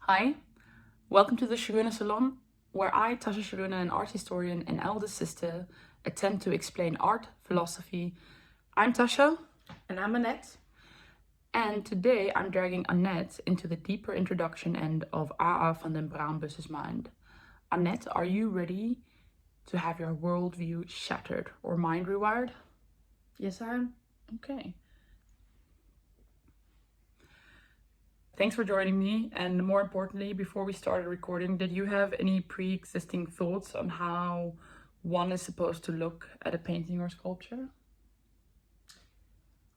Hi, welcome to the Sciarone Salon, where I, Tascha Sciarone, an art historian and eldest sister, attempt to explain art, philosophy. I'm Tascha. And I'm Annette. And today I'm dragging Annette into the deeper introduction end of A.A. van den Braambus's mind. Annette, are you ready to have your worldview shattered or mind rewired? Yes, I am. Okay. Thanks for joining me, and more importantly, before we started recording, did you have any pre-existing thoughts on how one is supposed to look at a painting or sculpture?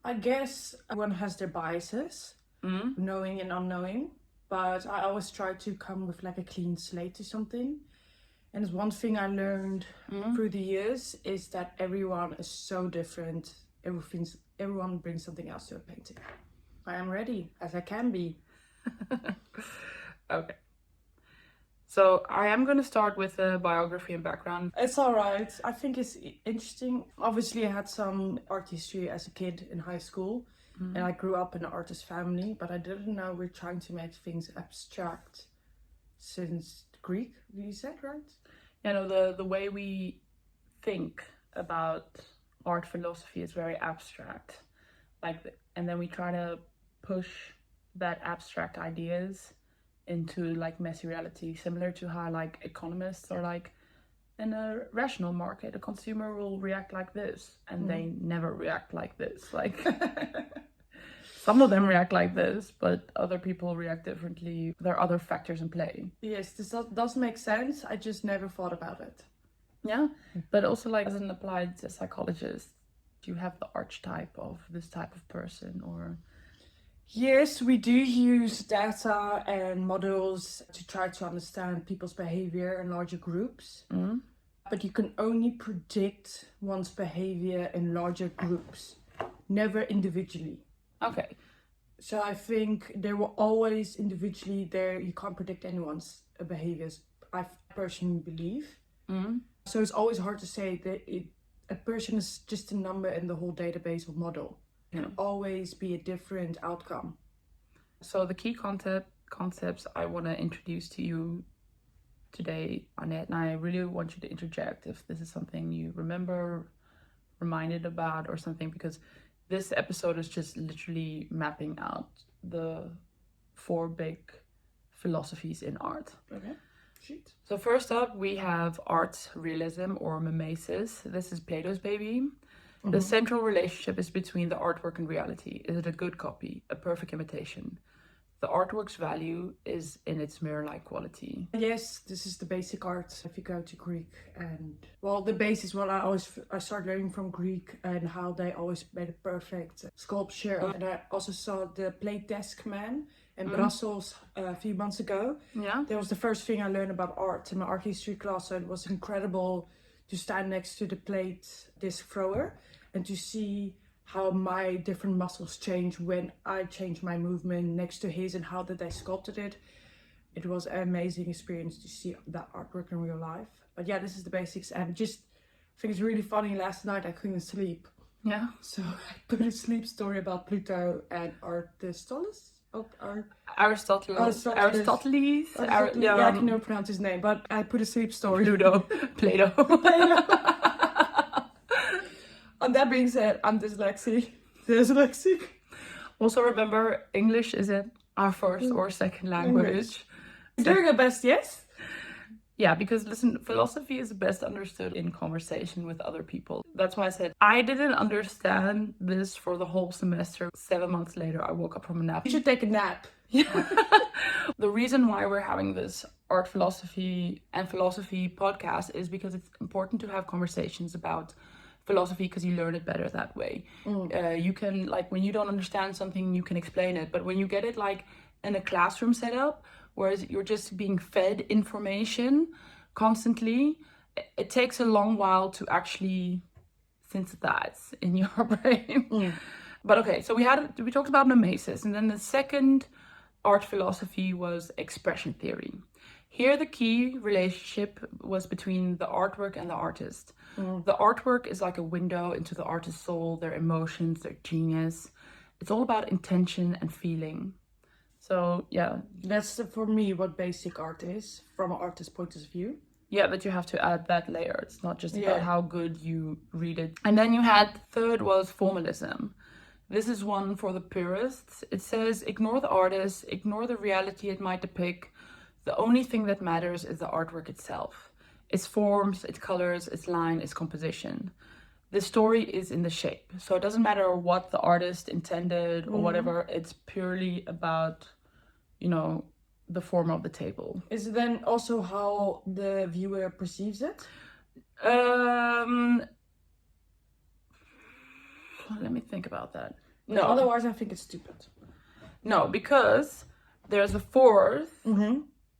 I guess everyone has their biases, knowing and unknowing, but I always try to come with like a clean slate to something. And there's one thing I learned through the years is that everyone is so different. Everyone brings something else to a painting. I am ready, as I can be. Okay. So I am going to start with a biography and background. It's all right. I think it's interesting. Obviously, I had some art history as a kid in high school, and I grew up in an artist family, but I didn't know we're trying to make things abstract since Greek, you said, right? You know, the way we think about art philosophy is very abstract. And then we try to push that abstract ideas into like messy reality, similar to how like economists are like, in a rational market a consumer will react like this, and they never react like this. Like some of them react like this, but other people react differently. There are other factors in play. Yes, this does make sense. I just never thought about it. Yeah, but also like as an applied psychologist, do you have the archetype of this type of person? Or Yes, we do use data and models to try to understand people's behavior in larger groups. But you can only predict one's behavior in larger groups, never individually. okay, So I think there will always individually there, you can't predict anyone's behaviors, I personally believe. So it's always hard to say that a person is just a number in the whole database or model. It can always be a different outcome. so the key concepts I want to introduce to you today, Annette, and I really want you to interject if this is something you remember, reminded about, or something, because this episode is just literally mapping out the 4 big philosophies in art. Okay, shoot. So first up, we have art realism or mimesis. This is Plato's baby. The central relationship is between the artwork and reality. Is it a good copy, a perfect imitation? The artwork's value is in its mirror-like quality. Yes, this is the basic art. If you go to Greek, and well, the basis, well, I started learning from Greek and how they always made a perfect sculpture. And I also saw the plate desk man in Brussels a few months ago. Yeah. That was the first thing I learned about art in my art history class. So it was incredible to stand next to the plate disc thrower and to see how my different muscles change when I change my movement next to his and how that they sculpted it. It was an amazing experience to see that artwork in real life. But yeah, this is the basics, and just I think it's really funny. Last night I couldn't sleep. Yeah. So I put a sleep story about Plato and Aristoteles. Aristoteles. Yeah, I can never pronounce his name, but I put a sleep story. Plato. And that being said, I'm dyslexic. Also remember, English isn't our first or second language. Doing our best, yes? Yeah, because listen, philosophy is best understood in conversation with other people. That's why I said I didn't understand this for the whole semester. 7 months later, I woke up from a nap. You should take a nap. The reason why we're having this art philosophy and philosophy podcast is because it's important to have conversations about philosophy, because you learn it better that way. You can, like, when you don't understand something, you can explain it, but when you get it like in a classroom setup, whereas you're just being fed information constantly, it takes a long while to actually synthesize in your brain. But okay, so we talked about mimesis, and then the second art philosophy was expression theory. Here the key relationship was between the artwork and the artist. The artwork is like a window into the artist's soul, their emotions, their genius. It's all about intention and feeling. So yeah, That's for me what basic art is from an artist's point of view. yeah, but you have to add that layer. It's not just about Yeah. how good you read it. And then you had third was formalism. This is one for the purists. It says, ignore the artist, ignore the reality it might depict. The only thing that matters is the artwork itself. Its forms, its colors, its line, its composition. The story is in the shape. So it doesn't matter what the artist intended or whatever. It's purely about, you know, the form of the table. Is it then also how the viewer perceives it? Let me think about that. No. Otherwise, I think it's stupid. No, because there's a fourth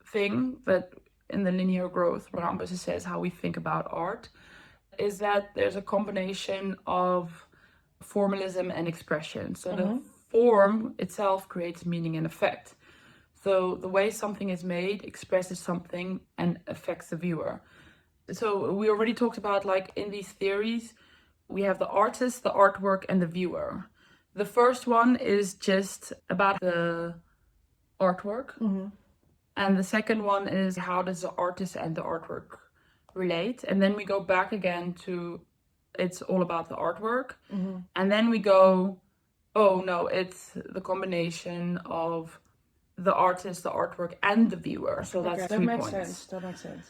thing that in the linear growth, Rambus says how we think about art, is that there's a combination of formalism and expression. So the form itself creates meaning and effect. So the way something is made expresses something and affects the viewer. So we already talked about, like, in these theories, we have the artist, the artwork, and the viewer. The first one is just about the artwork. And the second one is how does the artist and the artwork relate. And then we go back again to it's all about the artwork. And then we go, oh no, it's the combination of the artist, the artwork, and the viewer. So that's 3 points. That makes sense.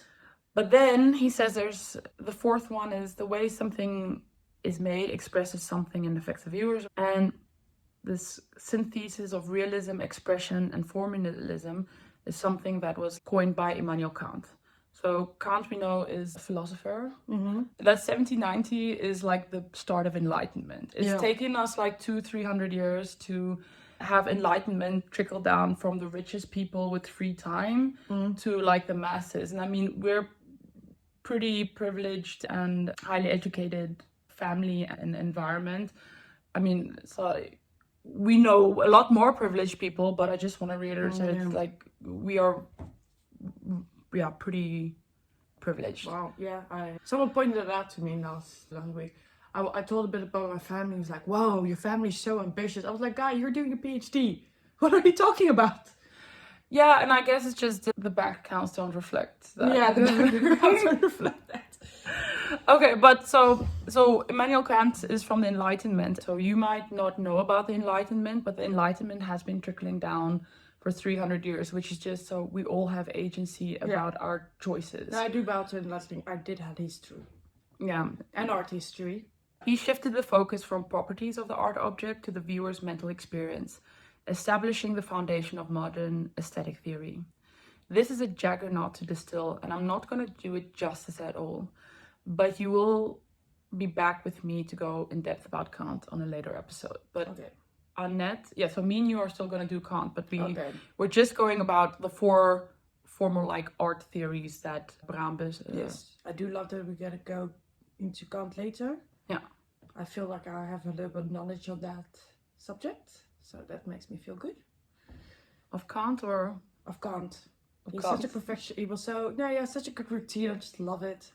But then he says there's the fourth one is the way something is made expresses something and affects the viewers. And this synthesis of realism, expression, and formalism is something that was coined by Emmanuel Kant. So Kant, we know, is a philosopher. That 1790 is like the start of enlightenment. It's taken us like 200-300 years to have enlightenment trickle down from the richest people with free time to like the masses. And I mean, we're pretty privileged and highly educated family and environment. I mean, so we know a lot more privileged people, but I just want to reiterate, like, we are pretty privileged. Wow, yeah. Someone pointed it out to me last week. I told a bit about my family. He was like, "Whoa, your family's so ambitious." I was like, "Guy, you're doing a PhD. What are you talking about?" Yeah, and I guess it's just the bank accounts don't reflect that. Yeah, the bank accounts don't reflect that. Okay, but so Immanuel Kant is from the Enlightenment. So you might not know about the Enlightenment, but the Enlightenment has been trickling down for 300 years, which is just so we all have agency about our choices. No, I do bow to Enlightenment. I did have history. Yeah. And art history. He shifted the focus from properties of the art object to the viewer's mental experience, establishing the foundation of modern aesthetic theory. This is a juggernaut to distill, and I'm not going to do it justice at all. But you will be back with me to go in depth about Kant on a later episode. But Annette, so me and you are still going to do Kant, but we're just going about the four formal like art theories that Brambus... Yes, I do love that we're going to go into Kant later. Yeah. I feel like I have a little bit of knowledge of that subject, so that makes me feel good. Of Kant or? Of Kant. He's Kant. such a perfection. He was so, he has such a good routine. I just love it.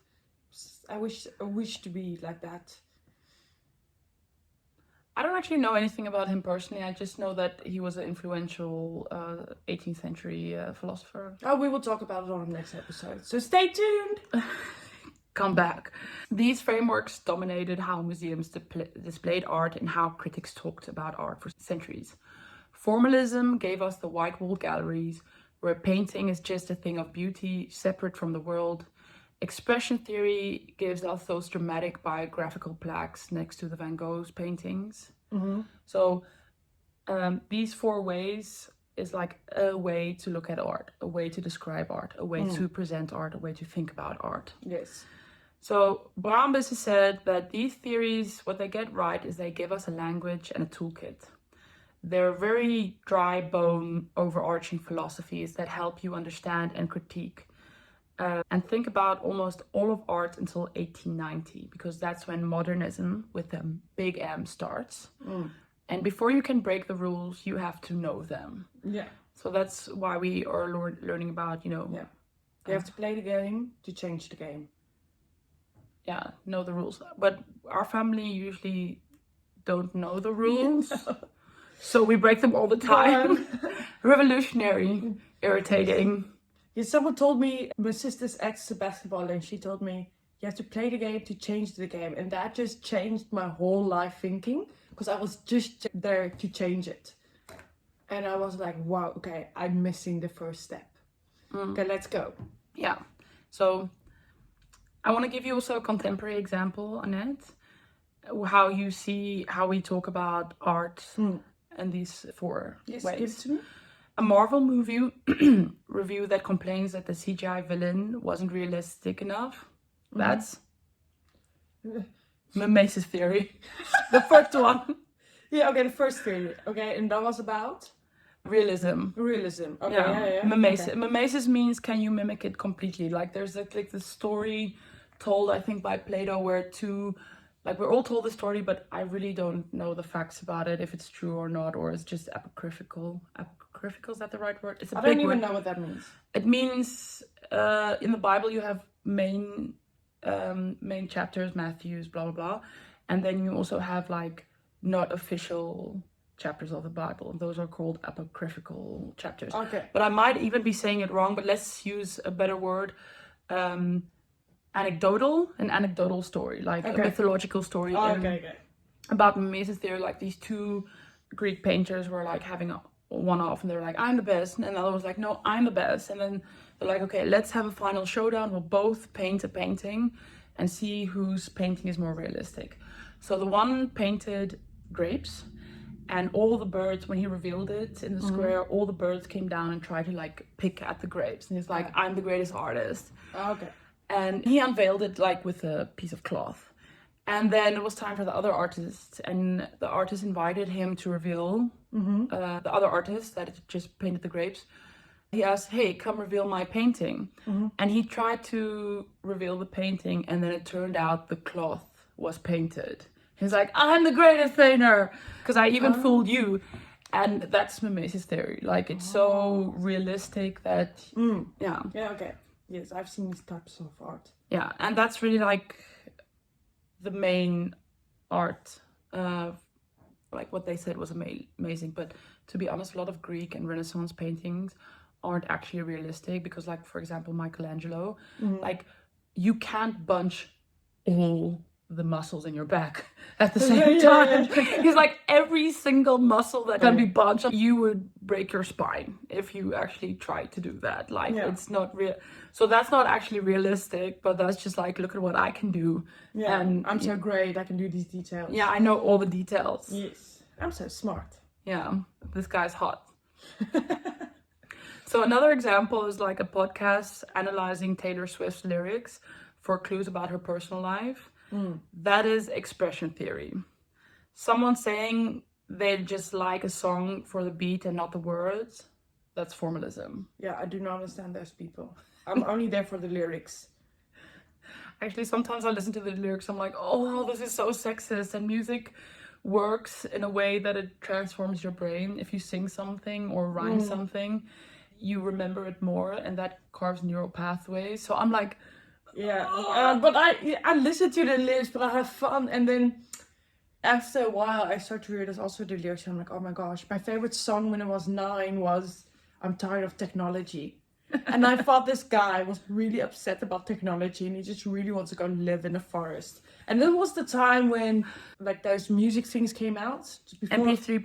I wish to be like that. I don't actually know anything about him personally. I just know that he was an influential 18th century philosopher. Oh, we will talk about it on the next episode. So stay tuned. Come back. These frameworks dominated how museums displayed art and how critics talked about art for centuries. Formalism gave us the white wall galleries, where painting is just a thing of beauty separate from the world. Expression theory gives us those dramatic biographical plaques next to the Van Gogh's paintings. So these four ways is like a way to look at art, a way to describe art, a way to present art, a way to think about art. Yes. So Brambus has said that these theories, what they get right is they give us a language and a toolkit. They're very dry bone, overarching philosophies that help you understand and critique. And think about almost all of art until 1890, because that's when modernism with a big M starts. And before you can break the rules, you have to know them. Yeah. So that's why we are learning about, You have to play the game to change the game. Yeah, know the rules. But our family usually don't know the rules. So we break them all the time. revolutionary, irritating. Yeah, someone told me, my sister's ex is a basketballer, and she told me, you have to play the game to change the game. And that just changed my whole life thinking, because I was just there to change it. And I was like, wow, okay, I'm missing the first step. Okay, let's go. Yeah. So I want to give you also a contemporary example, Annette, how we talk about art and these four Yes, ways. give it to me. A Marvel movie review that complains that the CGI villain wasn't realistic enough. That's Mimesis theory. The first one. Yeah, okay, the first theory. Okay, and that was about? Realism. Realism. Okay, yeah. Mimesis. Okay. Mimesis means can you mimic it completely? Like there's like the story told, I think, by Plato where we're all told the story, but I really don't know the facts about it, if it's true or not, or it's just apocryphal. Apocryphal, is that the right word? It's a big word. I don't even know what that means. It means in the Bible you have main chapters, Matthew's, blah blah blah, and then you also have like not official chapters of the Bible, and those are called apocryphal chapters. Okay. But I might even be saying it wrong, but let's use a better word. An anecdotal story, like a mythological story. About Mimesis theory, like these two Greek painters were like having one off, and they were like, I'm the best, and the other was like, no, I'm the best. And then they're like, okay, let's have a final showdown. We'll both paint a painting and see whose painting is more realistic. So the one painted grapes, and all the birds, when he revealed it in the square, all the birds came down and tried to like pick at the grapes, and he's like, I'm the greatest artist. Okay. And he unveiled it like with a piece of cloth. And then it was time for the other artist, and the artist invited him to reveal the other artist that had just painted the grapes. He asked, hey, come reveal my painting. And he tried to reveal the painting, and then it turned out the cloth was painted. He's like, I'm the greatest painter, because I even fooled you. And that's Mimesis theory. Like, it's so realistic that, Yeah, okay. Yes, I've seen these types of art. Yeah, and that's really like the main art. Like what they said was amazing. But to be honest, a lot of Greek and Renaissance paintings aren't actually realistic, because like, for example, Michelangelo, like you can't bunch all the muscles in your back at the same time. He's like, every single muscle that can be bunched, you would break your spine if you actually tried to do that. Like, it's not real. So that's not actually realistic, but that's just like, look at what I can do. Yeah, and I'm so great, I can do these details. Yeah, I know all the details. Yes, I'm so smart. Yeah, this guy's hot. So another example is like a podcast analyzing Taylor Swift's lyrics for clues about her personal life. That is expression theory. Someone saying they just like a song for the beat and not the words, that's formalism. Yeah, I do not understand those people. I'm only there for the lyrics. Actually, sometimes I listen to the lyrics, I'm like, oh, this is so sexist. And music works in a way that it transforms your brain. If you sing something or rhyme something, you remember it more, and that carves neural pathways. So I'm like, but I listen to the lyrics, but I have fun, and then after a while I start to realize also the lyrics, and I'm like, oh my gosh, my favorite song when I was 9 was I'm Tired of Technology. And I thought this guy was really upset about technology, and he just really wants to go live in a forest. And that was the time when like those music things came out, MP3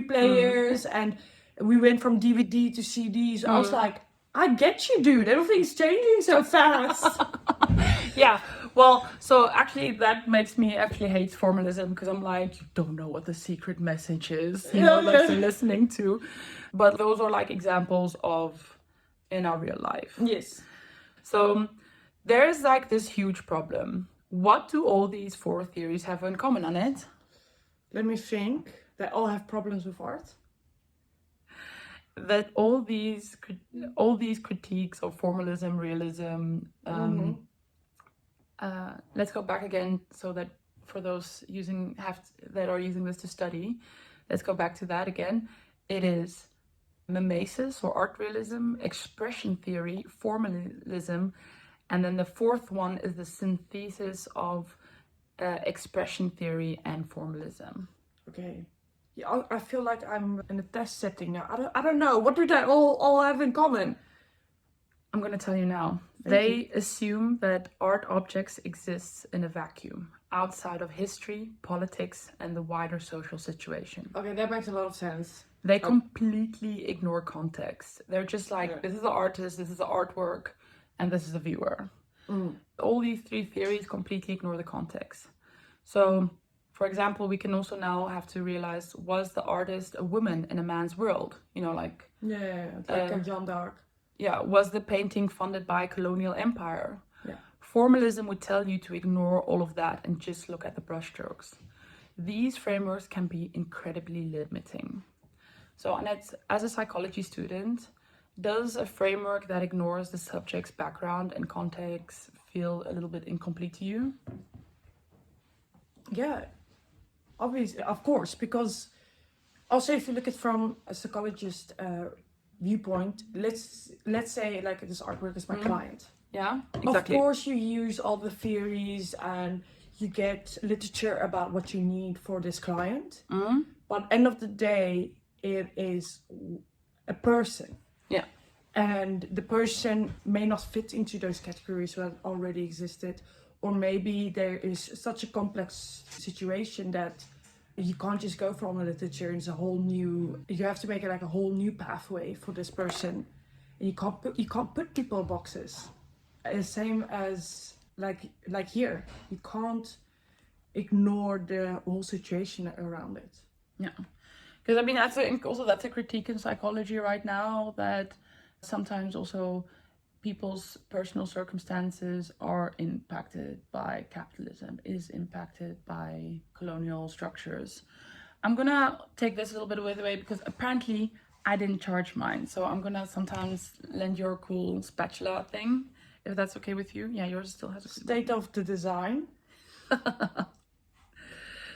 players, and we went from DVD to CDs. I was like, I get you, dude. Everything's changing so fast. Yeah, well, so actually that makes me actually hate formalism, because I'm like, you don't know what the secret message is, that you're listening to. But those are like examples of in our real life. Yes. So there's like this huge problem. What do all these four theories have in common, Annette? Let me think. They all have problems with art. That all these critiques of formalism, realism, let's go back again, so that for those that are using this to study, let's go back to that again. It is mimesis or art realism, expression theory, formalism, and then the fourth one is the synthesis of expression theory and formalism. Okay. Yeah, I feel like I'm in a test setting now. I don't know. What do they all have in common? I'm going to tell you now. Thank They assume that art objects exist in a vacuum, outside of history, politics, and the wider social situation. Okay, that makes a lot of sense. They completely ignore context. They're just like, Yeah. this is the artist, this is the artwork, and this is the viewer. All these three theories completely ignore the context. So, for example, we can also now have to realize, was the artist a woman in a man's world? You know, like... Yeah, like a Jeanne d'Arc. Yeah, was the painting funded by a colonial empire? Yeah. Formalism would tell you to ignore all of that and just look at the brushstrokes. These frameworks can be incredibly limiting. So, Annette, as a psychology student, does a framework that ignores the subject's background and context feel a little bit incomplete to you? Yeah, obviously, of course, because also if you look at from a psychologist viewpoint, let's say like this artwork is my client. Yeah, exactly. Of course, you use all the theories and you get literature about what you need for this client. But end of the day, it is a person. Yeah. And the person may not fit into those categories that already existed, or maybe there is such a complex situation that you can't just go from the literature. It's a whole new. You have to make it like a whole new pathway for this person, and you can't put people in boxes. The same as like here, you can't ignore the whole situation around it. Yeah, because I mean, I think also that's a critique in psychology right now, that sometimes also people's personal circumstances are impacted by capitalism, is impacted by colonial structures. I'm gonna take this a little bit away because apparently I didn't charge mine, so I'm gonna sometimes lend your cool spatula thing, if that's okay with you. Yeah, yours still has a State of the design.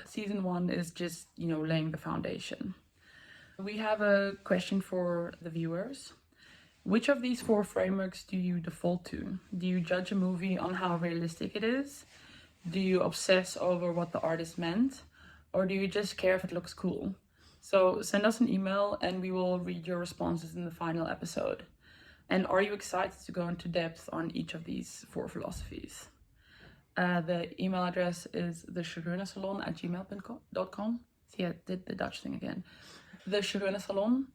Season 1 is just, laying the foundation. We have a question for the viewers. Which of these 4 frameworks do you default to? Do you judge a movie on how realistic it is? Do you obsess over what the artist meant? Or do you just care if it looks cool? So send us an email and we will read your responses in the final episode. And are you excited to go into depth on each of these 4 philosophies? The email address is thesciaronesalon@gmail.com. See, I did the Dutch thing again. The Sciarone Salon,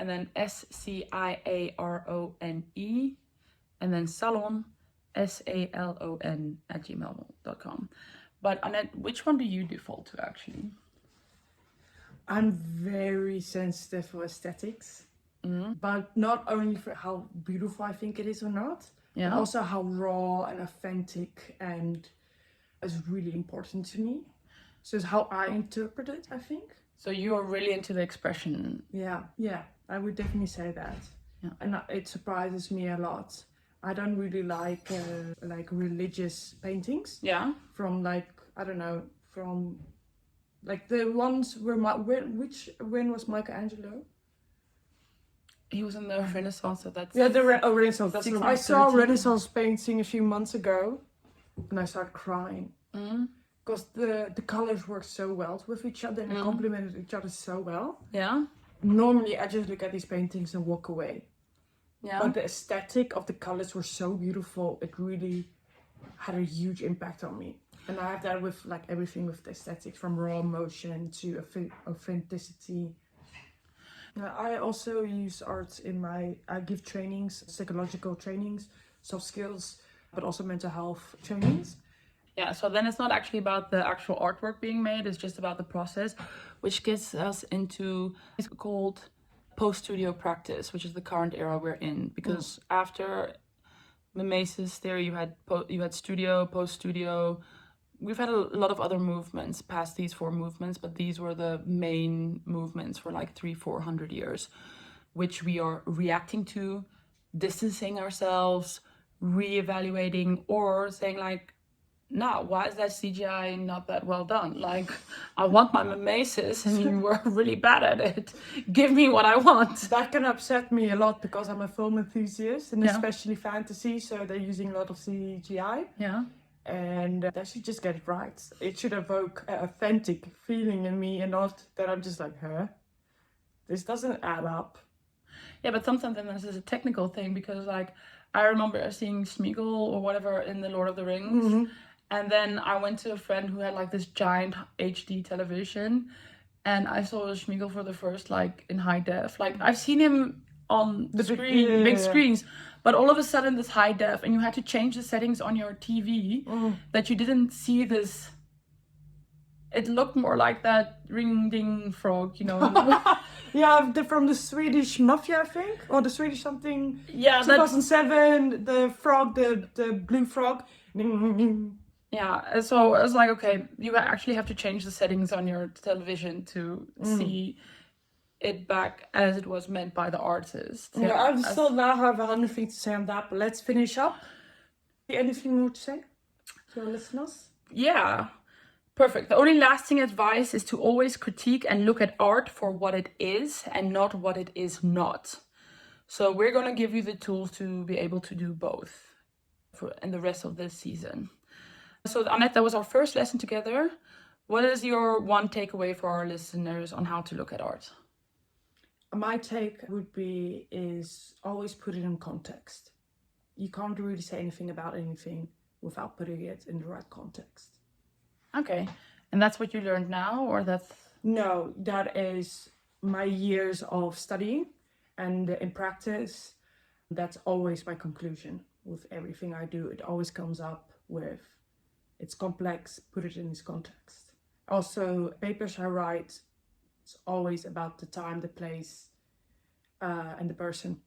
and then SCIARONE, and then Salon, SALON @gmail.com. But Annette, which one do you default to actually? I'm very sensitive for aesthetics, but not only for how beautiful I think it is or not, but also how raw and authentic and is really important to me. So it's how I interpret it, I think. So you are really into the expression. Yeah, I would definitely say that. Yeah. And it surprises me a lot. I don't really like religious paintings. Yeah. From from the ones where when was Michelangelo? He was in the Renaissance, so that's... Yeah, the Renaissance. That's I saw a 1613. Renaissance painting a few months ago, and I started crying. Because the colors worked so well with each other and they complemented each other so well. Yeah. Normally, I just look at these paintings and walk away. Yeah. But the aesthetic of the colors were so beautiful. It really had a huge impact on me. And I have that with everything with the aesthetics, from raw emotion to authenticity. I also use art I give trainings, psychological trainings, soft skills, but also mental health trainings. Yeah, so then it's not actually about the actual artwork being made, it's just about the process, which gets us into, it's called post-studio practice, which is the current era we're in. Because after Mimesis theory, you had studio, post-studio. We've had a lot of other movements past these 4 movements, but these were the main movements for 300-400 years, which we are reacting to, distancing ourselves, reevaluating, or saying no, why is that CGI not that well done? I want my Mimesis and you were really bad at it. Give me what I want. That can upset me a lot because I'm a film enthusiast and especially fantasy, so they're using a lot of CGI. Yeah. and that should just get it right. It should evoke an authentic feeling in me, and not that I'm just like, huh? This doesn't add up. Yeah, but sometimes this is a technical thing, because like I remember seeing Smeagol or whatever in the Lord of the Rings, and then I went to a friend who had like this giant HD television, and I saw Smeagol for the first like in high def. Like I've seen him on the screen, big screens, but all of a sudden this high def, and you had to change the settings on your TV that you didn't see this. It looked more like that ring ding frog, you know. Yeah, from the Swedish Mafia, I think, or the Swedish something. Yeah, 2007, the frog, the blue frog. Yeah, so I was like, okay, you actually have to change the settings on your television to see it back as it was meant by the artist. Yeah, I still now have 100 things to say on that, but let's finish up. Anything more to say to our listeners? Yeah, perfect. The only lasting advice is to always critique and look at art for what it is and not what it is not. So we're going to give you the tools to be able to do both in the rest of this season. So Annette, that was our first lesson together. What is your one takeaway for our listeners on how to look at art? My take would be is always put it in context. You can't really say anything about anything without putting it in the right context. Okay. And that's what you learned now, or that's... No, that is my years of studying, and in practice, that's always my conclusion with everything I do. It always comes up with, it's complex, put it in its context. Also, papers I write, it's always about the time, the place, and the person.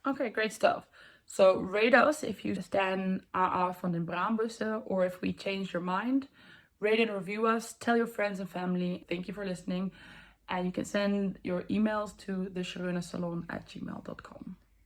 Okay, great stuff. So rate us if you stand AA van den Braambussen, or if we change your mind. Rate and review us. Tell your friends and family. Thank you for listening. And you can send your emails to thesciaronesalon@gmail.com.